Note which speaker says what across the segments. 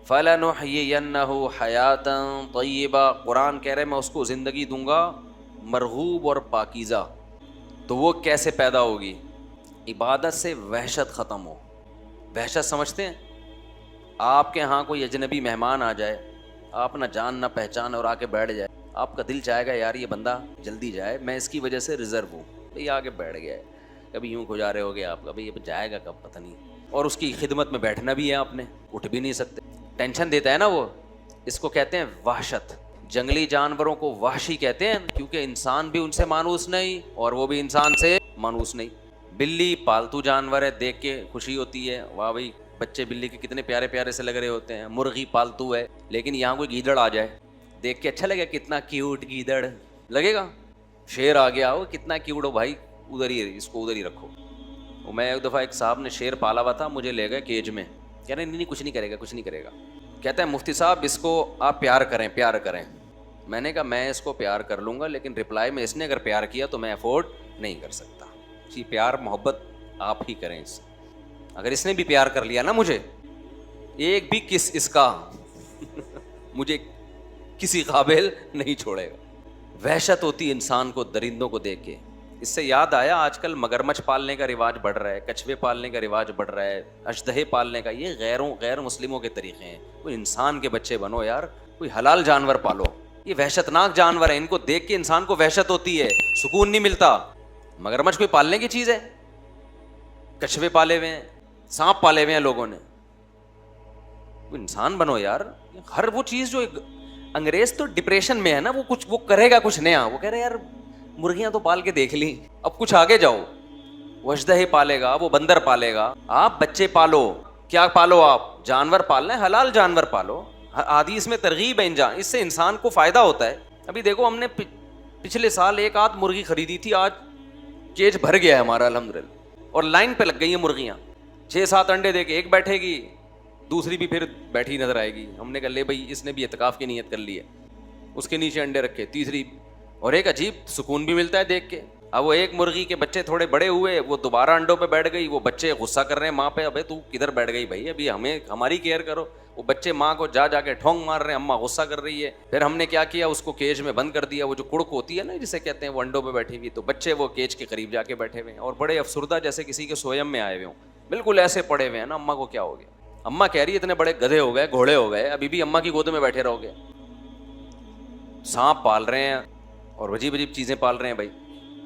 Speaker 1: فَلَنُحْيِيَنَّهُ حَيَاةً طَيِّبَةً، قرآن کہہ رہے میں اس کو زندگی دوں گا مرغوب اور پاکیزہ. تو وہ کیسے پیدا ہوگی؟ عبادت سے وحشت ختم ہو. وحشت سمجھتے ہیں؟ آپ کے ہاں کوئی اجنبی مہمان آ جائے، آپ نہ جان نہ پہچان، اور آ کے بیٹھ جائے، آپ کا دل چاہے گا یار یہ بندہ جلدی جائے، میں اس کی وجہ سے ریزرو ہوں. بھئی آ کے بیٹھ گیا ہے، کبھی یوں گزارے ہو گیا آپ کا، بھئی یہ جائے گا کب پتہ نہیں، اور اس کی خدمت میں بیٹھنا بھی ہے آپ نے، اٹھ بھی نہیں سکتے. ٹینشن دیتا ہے نا وہ. اس کو کہتے ہیں وحشت. جنگلی جانوروں کو وحشی کہتے ہیں کیونکہ انسان بھی ان سے مانوس نہیں اور وہ بھی انسان سے مانوس نہیں. بلی پالتو جانور ہے، دیکھ کے خوشی ہوتی ہے، واہ بھئی بچے بلی کے کتنے پیارے پیارے سے لگ رہے ہوتے ہیں. مرغی پالتو ہے، لیکن یہاں کوئی گیدڑ آ جائے دیکھ کے اچھا لگے، کتنا کیوٹ گیدڑ لگے گا. شیر آ گیا ہو، کتنا کیوٹ ہو بھائی، ادھر ہی اس کو ادھر ہی رکھو. میں ایک دفعہ ایک صاحب نے شیر پالا ہوا تھا، مجھے لے گئے کیج میں، کہہ رہے نہیں کچھ نہیں کرے گا، کچھ نہیں کرے گا. کہتا ہے مفتی صاحب اس کو آپ پیار کریں، پیار کریں. میں نے کہا میں اس کو پیار کر لوں گا، لیکن رپلائی میں اس نے اگر پیار کیا تو میں افورڈ نہیں کر سکتا. جی پیار محبت آپ ہی کریں اس سے. اگر اس نے بھی پیار کر لیا نا مجھے، ایک بھی کس اس کا مجھے کسی قابل نہیں چھوڑے گا. وحشت ہوتی انسان کو درندوں کو دیکھ کے. اس سے یاد آیا آج کل مگرمچھ پالنے کا رواج بڑھ رہا ہے، کچھوے پالنے کا رواج بڑھ رہا ہے، اژدہے پالنے کا. یہ غیر مسلموں کے طریقے ہیں. کوئی انسان کے بچے بنو یار، کوئی حلال جانور پالو. یہ وحشت ناک جانور ہیں، ان کو دیکھ کے انسان کو وحشت ہوتی ہے، سکون نہیں ملتا. مگرمچھ کوئی پالنے کی چیز ہے؟ کچھوے پالے ہوئے ہیں، سانپ پالے ہوئے ہیں لوگوں نے. کوئی انسان بنو یار. ہر وہ چیز جو انگریز تو ڈپریشن میں ہے نا، وہ کچھ وہ کرے گا کچھ نیا. وہ کہہ رہے یار مرغیاں تو پال کے دیکھ لی، اب کچھ آگے جاؤ. وہ اژدہے پالے گا، وہ بندر پالے گا. آپ بچے پالو. کیا پالو؟ آپ جانور پالنا ہے، حلال جانور پالو. حدیث میں ترغیب ہے اس سے انسان کو فائدہ ہوتا ہے. ابھی دیکھو ہم نے پچھلے سال ایک آدھ مرغی خریدی تھی، آج کیج بھر گیا ہے ہمارا الحمدللہ، اور لائن پہ لگ گئی ہیں مرغیاں. 6-7 انڈے دے کے ایک بیٹھے گی، دوسری بھی پھر بیٹھی نظر آئے گی. ہم نے کہا لے بھائی اس نے بھی اعتکاف کی نیت کر لی ہے، اس کے نیچے انڈے رکھے، تیسری. اور ایک عجیب سکون بھی ملتا ہے دیکھ کے. اب وہ ایک مرغی کے بچے تھوڑے بڑے ہوئے، وہ دوبارہ انڈوں پہ بیٹھ گئی. وہ بچے غصہ کر رہے ہیں ماں پہ، ابے تو کدھر بیٹھ گئی بھائی، ابھی ہمیں ہماری کیئر کرو. وہ بچے ماں کو جا کے ٹھونگ مار رہے ہیں، اماں غصہ کر رہی ہے. پھر ہم نے کیا کیا، اس کو کیج میں بند کر دیا. وہ جو کڑک ہوتی ہے نا جسے کہتے ہیں، وہ انڈوں پہ بیٹھی ہوئی، تو بچے وہ کیج کے قریب جا کے بیٹھے ہوئے ہیں اور بڑے افسردہ جیسے کسی کے سویم میں آئے ہوئے ہوں، بالکل ایسے پڑے ہوئے ہیں نا. اماں کو کیا ہو گیا؟ اماں کہہ رہی ہے اتنے بڑے گدھے ہو گئے، گھوڑے ہو گئے، ابھی بھی اماں کی گود میں بیٹھے رہو گے. سانپ پال رہے ہیں اور عجیب عجیب چیزیں پال رہے ہیں بھائی.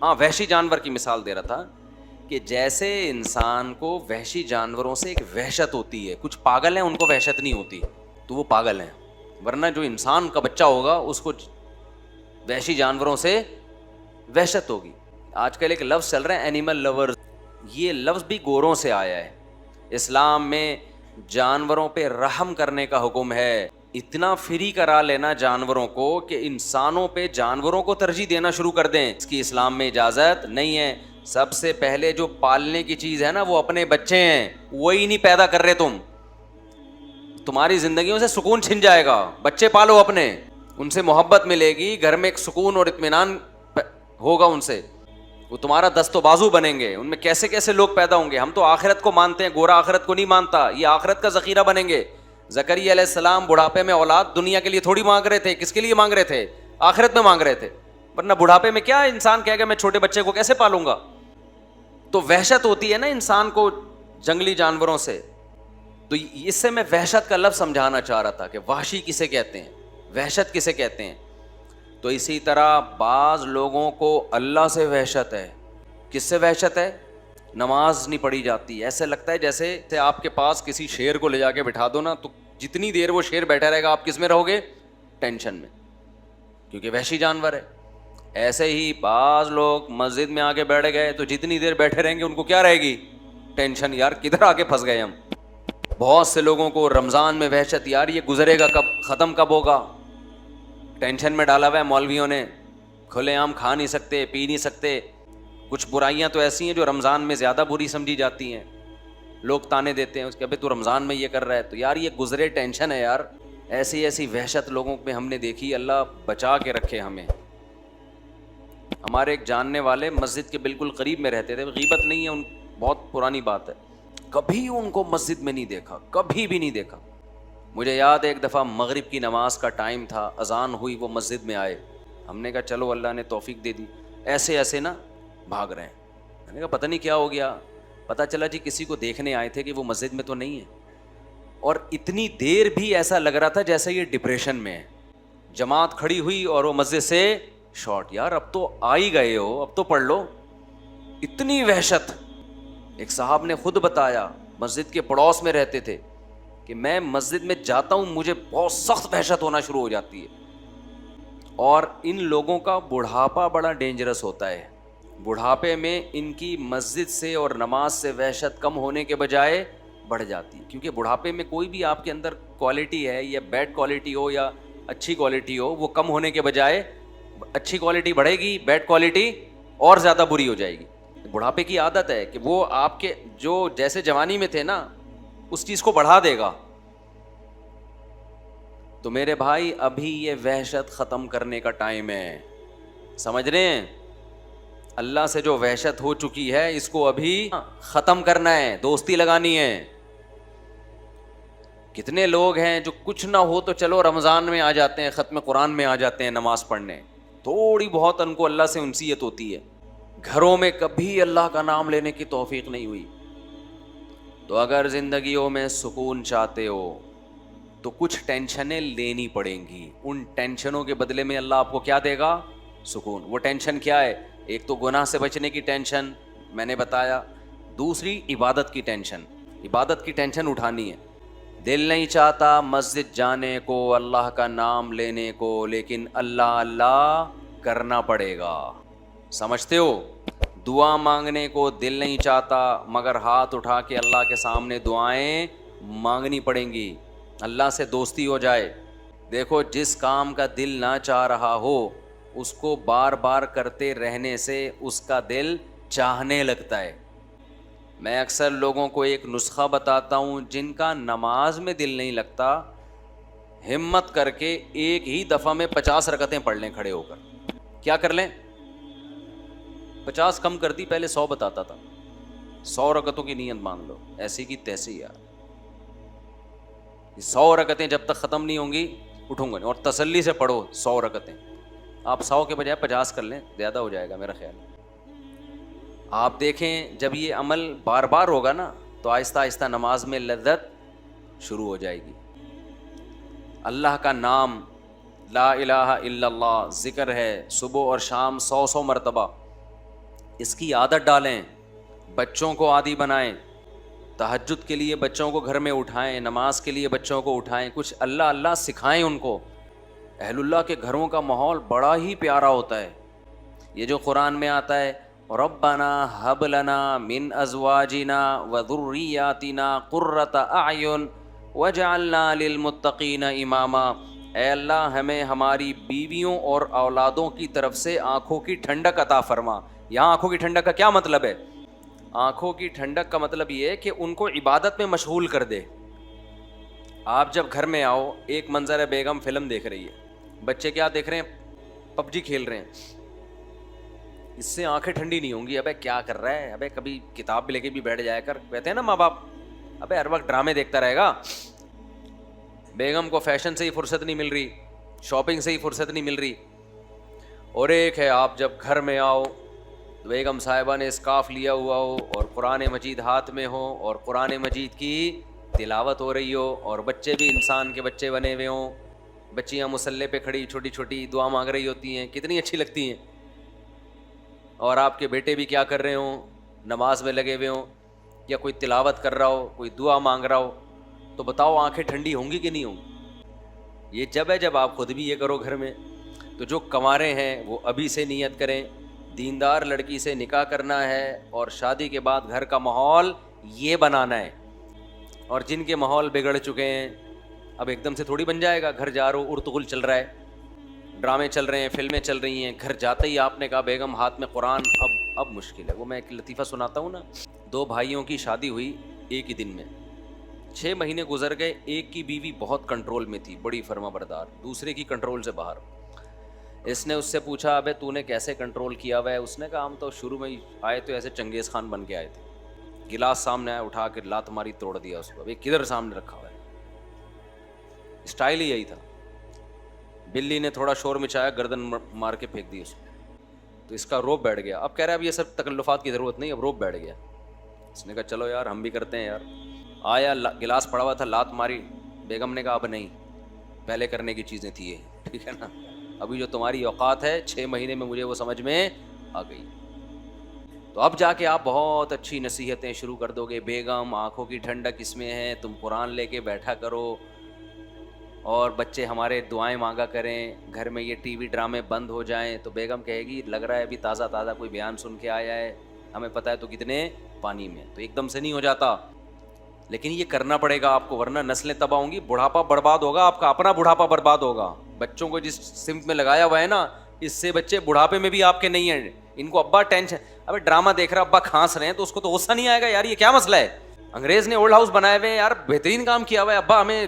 Speaker 1: ہاں وحشی جانور کی مثال دے رہا تھا کہ جیسے انسان کو وحشی جانوروں سے ایک وحشت ہوتی ہے. کچھ پاگل ہیں ان کو وحشت نہیں ہوتی، تو وہ پاگل ہیں. ورنہ جو انسان کا بچہ ہوگا اس کو وحشی جانوروں سے وحشت ہوگی. آج کل ایک لفظ چل رہا ہے اینیمل لورز، یہ لفظ بھی گوروں سے آیا ہے. اسلام میں جانوروں پہ رحم کرنے کا حکم ہے. اتنا فری کرا لینا جانوروں کو کہ انسانوں پہ جانوروں کو ترجیح دینا شروع کر دیں، اس کی اسلام میں اجازت نہیں ہے. سب سے پہلے جو پالنے کی چیز ہے نا وہ اپنے بچے ہیں، وہی نہیں پیدا کر رہے تم. تمہاری زندگیوں سے سکون چھن جائے گا. بچے پالو اپنے، ان سے محبت ملے گی، گھر میں ایک سکون اور اطمینان ہوگا ان سے. وہ تمہارا دست و بازو بنیں گے. ان میں کیسے کیسے لوگ پیدا ہوں گے. ہم تو آخرت کو مانتے ہیں، گورا آخرت کو نہیں مانتا. یہ آخرت کا ذخیرہ بنیں گے. زکریا علیہ السلام بڑھاپے میں اولاد دنیا کے لیے تھوڑی مانگ رہے تھے. کس کے لیے مانگ رہے تھے؟ آخرت میں مانگ رہے تھے. ورنہ بڑھاپے میں کیا انسان کہے گا میں چھوٹے بچے کو کیسے پالوں گا. تو وحشت ہوتی ہے نا انسان کو جنگلی جانوروں سے. تو اس سے میں وحشت کا لفظ سمجھانا چاہ رہا تھا کہ وحشی کسے کہتے ہیں، وحشت کسے کہتے ہیں. تو اسی طرح بعض لوگوں کو اللہ سے وحشت ہے. کس سے وحشت ہے؟ نماز نہیں پڑھی جاتی، ایسے لگتا ہے جیسے آپ کے پاس کسی شیر کو لے جا کے بٹھا دو نا، تو جتنی دیر وہ شیر بیٹھا رہے گا آپ کس میں رہو گے؟ ٹینشن میں، کیونکہ وحشی جانور ہے. ایسے ہی بعض لوگ مسجد میں آ کے بیٹھ گئے تو جتنی دیر بیٹھے رہیں گے ان کو کیا رہے گی؟ ٹینشن. یار کدھر آ کے پھنس گئے ہم. بہت سے لوگوں کو رمضان میں وحشت، یار یہ گزرے گا کب، ختم کب ہوگا. ٹینشن میں ڈالا ہوا ہے مولویوں نے. کھلے عام کھا نہیں سکتے، پی نہیں سکتے. کچھ برائیاں تو ایسی ہیں جو رمضان میں زیادہ بری سمجھی جاتی ہیں. لوگ تانے دیتے ہیں اس کے، ابھی تو رمضان میں یہ کر رہا ہے. تو یار یہ گزرے ٹینشن ہے یار. ایسی ایسی وحشت لوگوں پہ ہم نے دیکھی، اللہ بچا کے رکھے ہمیں. ہمارے ایک جاننے والے مسجد کے بالکل قریب میں رہتے تھے، غیبت نہیں ہے، ان بہت پرانی بات ہے، کبھی ان کو مسجد میں نہیں دیکھا، کبھی بھی نہیں دیکھا. مجھے یاد ہے ایک دفعہ مغرب کی نماز کا ٹائم تھا، اذان ہوئی، وہ مسجد میں آئے، ہم نے کہا چلو اللہ نے توفیق دے دی، ایسے ایسے نا بھاگ رہے ہیں، میں نے کہا پتہ نہیں کیا ہو گیا، پتہ چلا جی کسی کو دیکھنے آئے تھے کہ وہ مسجد میں تو نہیں ہے، اور اتنی دیر بھی ایسا لگ رہا تھا جیسے یہ ڈپریشن میں ہے۔ جماعت کھڑی ہوئی اور وہ مسجد سے شارٹ، یار اب تو آ ہی گئے ہو، اب تو پڑھ لو، اتنی وحشت۔ ایک صاحب نے خود بتایا، مسجد کے پڑوس میں رہتے تھے، کہ میں مسجد میں جاتا ہوں مجھے بہت سخت وحشت ہونا شروع ہو جاتی ہے۔ اور ان لوگوں کا بڑھاپا بڑا ڈینجرس ہوتا ہے، بڑھاپے میں ان کی مسجد سے اور نماز سے وحشت کم ہونے کے بجائے بڑھ جاتی ہے، کیونکہ بڑھاپے میں کوئی بھی آپ کے اندر کوالٹی ہے، یا بیڈ کوالٹی ہو یا اچھی کوالٹی ہو، وہ کم ہونے کے بجائے اچھی کوالٹی بڑھے گی، بیڈ کوالٹی اور زیادہ بری ہو جائے گی۔ بڑھاپے کی عادت ہے کہ وہ آپ کے جو جیسے جوانی میں تھے نا اس چیز کو بڑھا دے گا۔ تو میرے بھائی ابھی یہ وحشت ختم کرنے کا ٹائم ہے، سمجھ رہے ہیں؟ اللہ سے جو وحشت ہو چکی ہے اس کو ابھی ختم کرنا ہے، دوستی لگانی ہے۔ کتنے لوگ ہیں جو کچھ نہ ہو تو چلو رمضان میں آ جاتے ہیں، ختم قرآن میں آ جاتے ہیں نماز پڑھنے، تھوڑی بہت ان کو اللہ سے انسیت ہوتی ہے، گھروں میں کبھی اللہ کا نام لینے کی توفیق نہیں ہوئی۔ تو اگر زندگیوں میں سکون چاہتے ہو تو کچھ ٹینشنیں لینی پڑیں گی، ان ٹینشنوں کے بدلے میں اللہ آپ کو کیا دے گا؟ سکون۔ وہ ٹینشن کیا ہے؟ ایک تو گناہ سے بچنے کی ٹینشن میں نے بتایا، دوسری عبادت کی ٹینشن، عبادت کی ٹینشن اٹھانی ہے۔ دل نہیں چاہتا مسجد جانے کو، اللہ کا نام لینے کو، لیکن اللہ اللہ کرنا پڑے گا، سمجھتے ہو؟ دعا مانگنے کو دل نہیں چاہتا، مگر ہاتھ اٹھا کے اللہ کے سامنے دعائیں مانگنی پڑیں گی، اللہ سے دوستی ہو جائے۔ دیکھو جس کام کا دل نہ چاہ رہا ہو اس کو بار بار کرتے رہنے سے اس کا دل چاہنے لگتا ہے۔ میں اکثر لوگوں کو ایک نسخہ بتاتا ہوں، جن کا نماز میں دل نہیں لگتا، ہمت کر کے ایک ہی دفعہ میں 50 رکعتیں پڑھ لیں کھڑے ہو کر۔ کیا کر لیں؟ 50 کم کر دی، پہلے 100 بتاتا تھا، 100 رکعتوں کی نیت مان لو، ایسی کی تیسی یار۔ 100 رکعتیں جب تک ختم نہیں ہوں گی اٹھوں گا نہیں، اور تسلی سے پڑھو 100 رکعتیں، آپ 100 کے بجائے 50 کر لیں، زیادہ ہو جائے گا میرا خیال۔ آپ دیکھیں جب یہ عمل بار بار ہوگا نا تو آہستہ آہستہ نماز میں لذت شروع ہو جائے گی۔ اللہ کا نام لا الہ الا اللہ ذکر ہے، صبح اور شام 100 مرتبہ، اس کی عادت ڈالیں، بچوں کو عادی بنائیں، تہجد کے لیے بچوں کو گھر میں اٹھائیں، نماز کے لیے بچوں کو اٹھائیں، کچھ اللہ اللہ سکھائیں ان کو۔ اہل اللہ کے گھروں کا ماحول بڑا ہی پیارا ہوتا ہے۔ یہ جو قرآن میں آتا ہے ربنا ہب لنا من ازواجنا وذریاتنا قرۃ اعین وجعلنا للمتقین اماما، اے اللہ ہمیں ہماری بیویوں اور اولادوں کی طرف سے آنکھوں کی ٹھنڈک عطا فرما۔ یہاں آنکھوں کی ٹھنڈک کا کیا مطلب ہے؟ آنکھوں کی ٹھنڈک کا مطلب یہ ہے کہ ان کو عبادت میں مشغول کر دے۔ آپ جب گھر میں آؤ، ایک منظر ہے، بیگم فلم دیکھ رہی ہے، بچے کیا دیکھ رہے ہیں؟ PUBG کھیل رہے ہیں، اس سے آنکھیں ٹھنڈی نہیں ہوں گی، ابے کیا کر رہا ہے، ابے کبھی کتاب بھی لے کے بھی بیٹھ جایا کر، کہتے ہیں نا ماں باپ، ابے ہر وقت ڈرامے دیکھتا رہے گا۔ بیگم کو فیشن سے ہی فرصت نہیں مل رہی، شاپنگ سے ہی فرصت نہیں مل رہی۔ اور ایک ہے آپ جب گھر میں آؤ، بیگم صاحبہ نے اسکارف لیا ہوا ہو اور قرآن مجید ہاتھ میں ہو اور قرآن مجید کی تلاوت ہو رہی ہو، اور بچے بھی انسان کے بچے بنے ہوئے ہوں، بچیاں مصلے پہ کھڑی چھوٹی چھوٹی دعا مانگ رہی ہوتی ہیں، کتنی اچھی لگتی ہیں۔ اور آپ کے بیٹے بھی کیا کر رہے ہوں؟ نماز میں لگے ہوئے ہوں، یا کوئی تلاوت کر رہا ہو، کوئی دعا مانگ رہا ہو، تو بتاؤ آنکھیں ٹھنڈی ہوں گی کہ نہیں ہوں گی؟ یہ جب ہے جب آپ خود بھی یہ کرو گھر میں۔ تو جو کنوارے ہیں وہ ابھی سے نیت کریں، دیندار لڑکی سے نکاح کرنا ہے اور شادی کے بعد گھر کا ماحول یہ بنانا ہے۔ اور جن کے ماحول بگڑ چکے ہیں، اب ایک دم سے تھوڑی بن جائے گا، گھر جا رہے ہو ارتغل چل رہا ہے، ڈرامے چل رہے ہیں، فلمیں چل رہی ہیں، گھر جاتے ہی آپ نے کہا بیگم ہاتھ میں قرآن، اب مشکل ہے۔ وہ میں ایک لطیفہ سناتا ہوں نا، 2 بھائیوں کی شادی ہوئی ایک ہی دن میں، 6 مہینے گزر گئے، ایک کی بیوی بہت کنٹرول میں تھی، بڑی فرما بردار، دوسرے کی کنٹرول سے باہر۔ اس نے اس سے پوچھا ابے تو نے کیسے کنٹرول کیا ہوا ہے؟ اس نے کہا ہم تو شروع میں ہی آئے تو ایسے چنگیز خان بن کے آئے تھے، گلاس سامنے آیا اٹھا کے لات ماری توڑ دیا اس کو، ابھی کدھر سامنے رکھا ہوا ہے۔ اسٹائل ہی یہی تھا. بلی نے تھوڑا شور مچایا, گردن مار کے پھینک دی اس کو, تو اس کا روب بیٹھ گیا. اب کہہ رہا ہے اب یہ سب تکلفات کی ضرورت نہیں, اب روب بیٹھ گیا. اس نے کہا چلو یار ہم بھی کرتے ہیں یار. آیا گلاس پڑا ہوا تھا, لات ماری. بیگم نے کہا اب نہیں, پہلے کرنے کی چیزیں تھی یہ, ٹھیک ہے نا, ابھی جو تمہاری اوقات ہے 6 مہینے میں مجھے وہ سمجھ میں آ گئی. تو اب جا کے آپ بہت اچھی نصیحتیں شروع کر دو گے. بیگم آنکھوں کی ٹھنڈک اس میں ہے, تم قرآن لے کے بیٹھا کرو, اور بچے ہمارے دعائیں مانگا کریں, گھر میں یہ ٹی وی ڈرامے بند ہو جائیں. تو بیگم کہے گی لگ رہا ہے ابھی تازہ تازہ کوئی بیان سن کے آیا ہے, ہمیں پتہ ہے تو کتنے پانی میں. تو ایک دم سے نہیں ہو جاتا, لیکن یہ کرنا پڑے گا آپ کو, ورنہ نسلیں تباہ ہوں گی, بڑھاپا برباد ہوگا, آپ کا اپنا بڑھاپا برباد ہوگا. بچوں کو جس سمت میں لگایا ہوا ہے نا, اس سے بچے بڑھاپے میں بھی آپ کے نہیں ہیں. ان کو ابا ٹینشن, ابے ڈرامہ دیکھ رہا ابا کھانس رہے ہیں تو اس کو تو غصہ نہیں آئے گا یار یہ کیا مسئلہ ہے, انگریز نے اولڈ ہاؤس بنائے ہوئے ہیں یار, بہترین کام کیا ہوا ہے, ابا ہمیں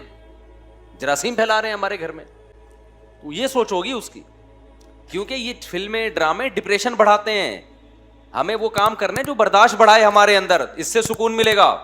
Speaker 1: جراثیم پھیلا رہے ہیں ہمارے گھر میں. تو یہ سوچ ہوگی اس کی, کیونکہ یہ فلمیں ڈرامے ڈپریشن بڑھاتے ہیں. ہمیں وہ کام کرنے جو برداشت بڑھائے ہمارے اندر, اس سے سکون ملے گا.